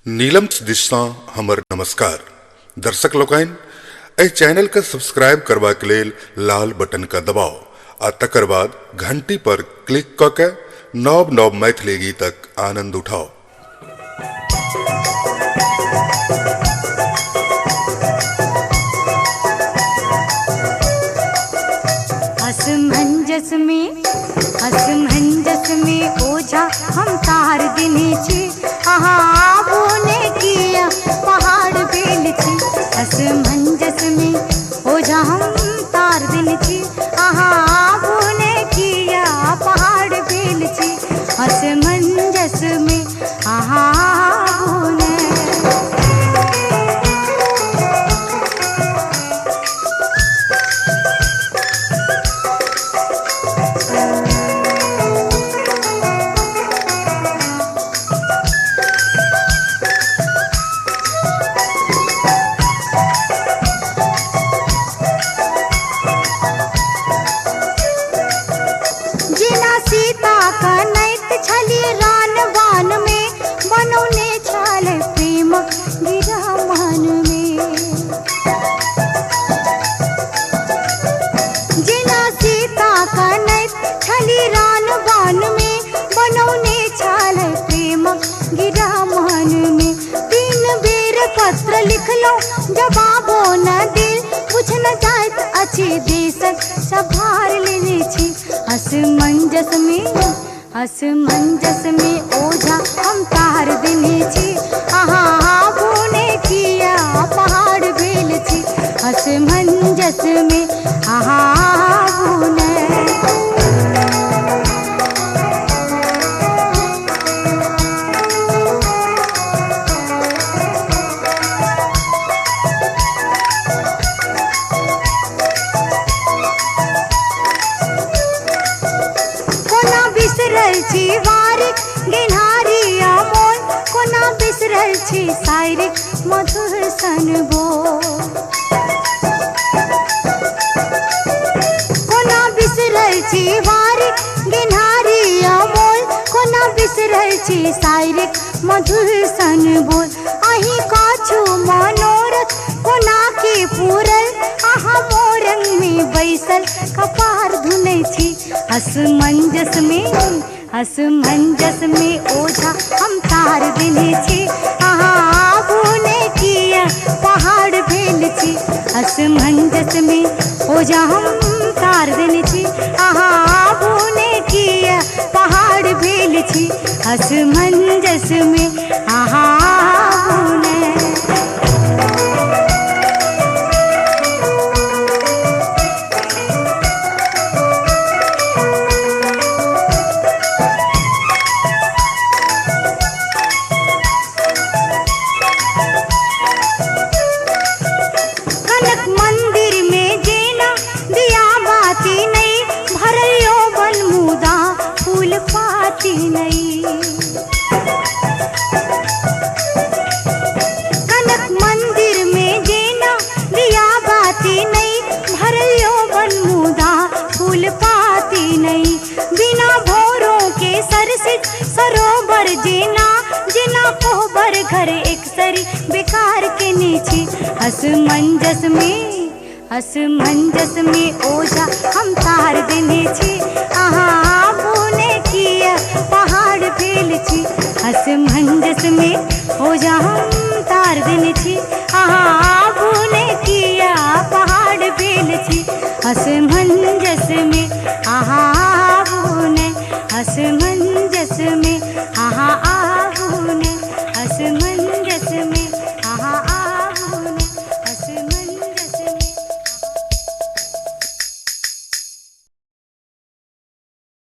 नीलम दिशा हमर नमस्कार दर्शक लोकन ए चैनल का सब्सक्राइब करवा के लेल लाल बटन का दबाओ आ तकर बाद घंटी पर क्लिक क के नव नव मैथिली गीतक आनंद उठाओ। असमंजस में ओझा हम तार दिने छी आहा बोने किया पहाड़ बेल छी। असमंजस में ओझा हम तार दिने छी आहा बोने किया पहाड़ बेल छी। असमंजस में आहा बोने सीता का नैत छली रान बान में बनौने छल प्रेम गिरा मान में। जिना सीता का नैत छली रान बान में बनौने छल प्रेम गिरा मान में। 3 बेर पत्र लिखलो जवाबो न दिल पूछ न जात अच्छी देशक सभार लेने छी। असमंजस में ओझा हम तार दिने छी आहा बोने किया पहाड़ बेल छी। असमंजस में आहा बोने बिसरल छी वारिक गेन्हारी अमोल कोना बिसरल छी शायरिक मधुर सन बोल। कोना बिसरल छी वारिक गेन्हारी अमोल कोना बिसरल छी शायरिक मधुर सन बोल। अही काछु मनोरथ कोना के पूरल आहा मोरंग में बैसल कपार धुनै छी। असमंजस में ओझा हम तार दिने छी आहा बोने किया पहाड़ भेल छी। असमंजस में ओझा हम तार दिने छी आहा बोने किया पहाड़ भेल छी। असमंजस में आहा बोने पाती नहीं। कनक मंदिर में जेना दिया बाती नहीं भरल यौवन मुदा फूल पाती नहीं। बिना भोरों के सरसित सरोवर जेना जेना कोहबर घर एक सरी बेकार के नीची। असमंजस में ओझा हम तार दिने छी आहा बोने किया पहाड़ भेल छी। असमंजस में ओझा हम तार दिने छी आहा बोने किया पहाड़ भेल छी।